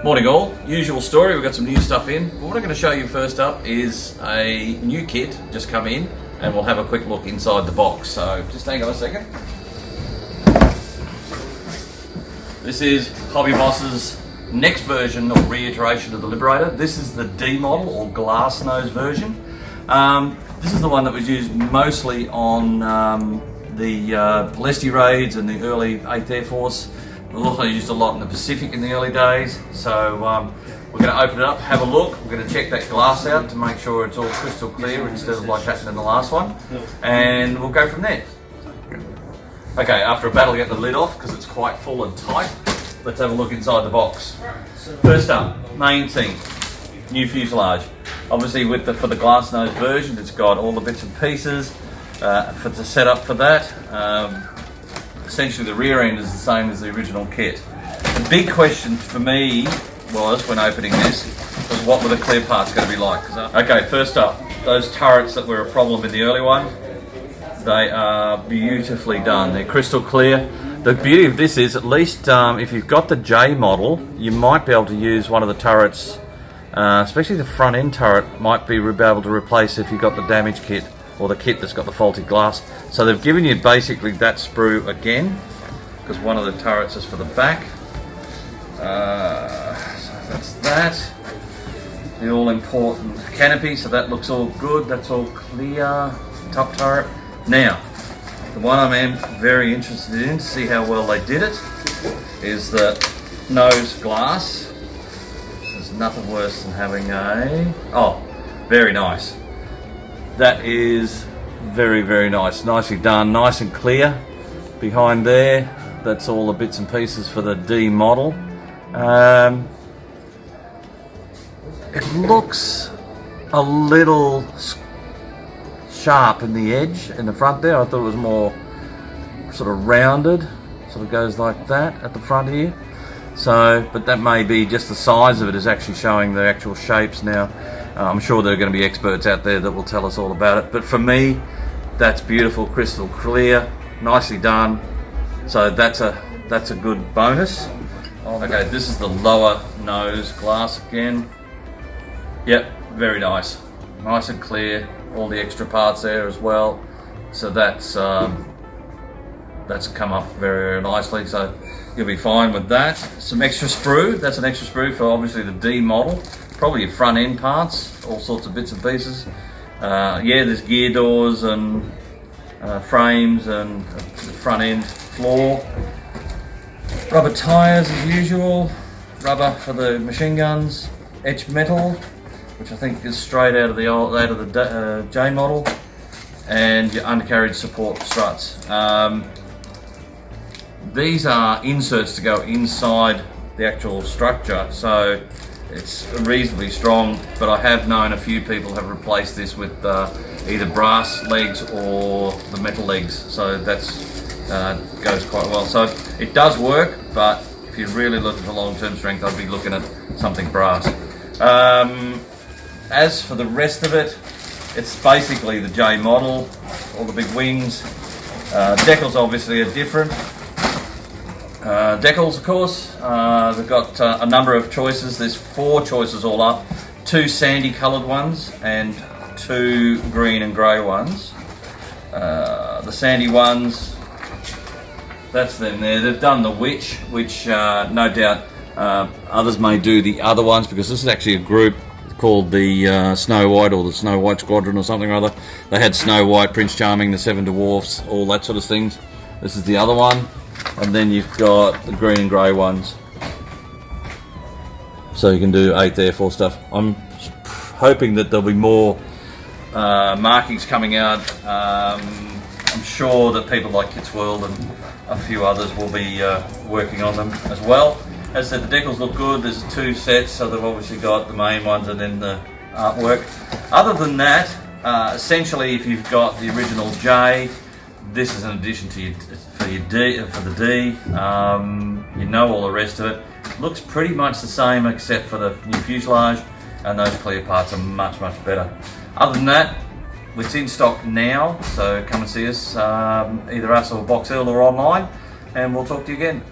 Morning all, usual story, we've got some new stuff in. But what I'm going to show you first up is a new kit just come in, and we'll have a quick look inside the box. So just hang on a second. This is Hobbies' next version or reiteration of the Liberator. This is the D model or glass nose version. This is the one that was used mostly on the Lesty raids and the early 8th Air Force. It was also used a lot in the Pacific in the early days. So we're going to open it up, have a look. We're going to check that glass out to make sure it's all crystal clear instead of like happened in the last one. And we'll go from there. Okay, after a battle get the lid off because it's quite full and tight, let's have a look inside the box. First up, main thing, new fuselage. Obviously for the glass nose version, it's got all the bits and pieces to set up for that. Essentially the rear end is the same as the original kit. The big question for me was, when opening this, was what were the clear parts going to be like? Okay, first up, those turrets that were a problem in the early one, they are beautifully done. They're crystal clear. The beauty of this is, at least if you've got the J model, you might be able to use one of the turrets, especially the front end turret, might be able to replace if you've got the damaged kit or the kit that's got the faulty glass. So they've given you basically that sprue again, because one of the turrets is for the back. So that's that. The all important canopy, so that looks all good, that's all clear. Top turret. Now, the one I'm very interested in to see how well they did it is the nose glass. There's nothing worse than having very nice. That is very, very nice. Nicely done, nice and clear behind there. That's all the bits and pieces for the D model. It looks a little sharp in the edge in the front there. I thought it was more sort of rounded, sort of goes like that at the front here. So, but that may be just the size of it is actually showing the actual shapes now. I'm sure there are going to be experts out there that will tell us all about it. But for me, that's beautiful, crystal clear, nicely done. So that's a good bonus. Okay, this is the lower nose glass again. Yep, very nice. Nice and clear. All the extra parts there as well. So that's come up very, very nicely. So you'll be fine with that. Some extra sprue. That's an extra sprue for obviously the D model. Probably your front end parts, all sorts of bits and pieces. Yeah, there's gear doors and frames and the front end floor. Rubber tyres as usual. Rubber for the machine guns. Etched metal, which I think is straight out of the J model. And your undercarriage support struts. These are inserts to go inside the actual structure, so it's reasonably strong, but I have known a few people have replaced this with either brass legs or the metal legs, so that's goes quite well. So it does work, but if you're really looking for long-term strength, I'd be looking at something brass. As for the rest of it, it's basically the J model, all the big wings. Decals obviously are different. Decals, of course, they've got a number of choices. There's 4 choices all up, 2 sandy coloured ones and 2 green and grey ones. The sandy ones, that's them there. They've done the witch, which no doubt others may do the other ones, because this is actually a group called the Snow White or the Snow White Squadron or something or other. They had Snow White, Prince Charming, the 7 Dwarfs, all that sort of things. This is the other one. And then you've got the green and grey ones. So you can do 8th Air Force stuff. I'm hoping that there'll be more markings coming out. I'm sure that people like Kits World and a few others will be working on them as well. As I said, the decals look good. There's 2 sets, so they've obviously got the main ones and then the artwork. Other than that, essentially if you've got the original J, this is an addition to for the D. You know all the rest of it. Looks pretty much the same except for the new fuselage, and those clear parts are much, much better. Other than that, it's in stock now, so come and see us, either us or Box Hill or online, and we'll talk to you again.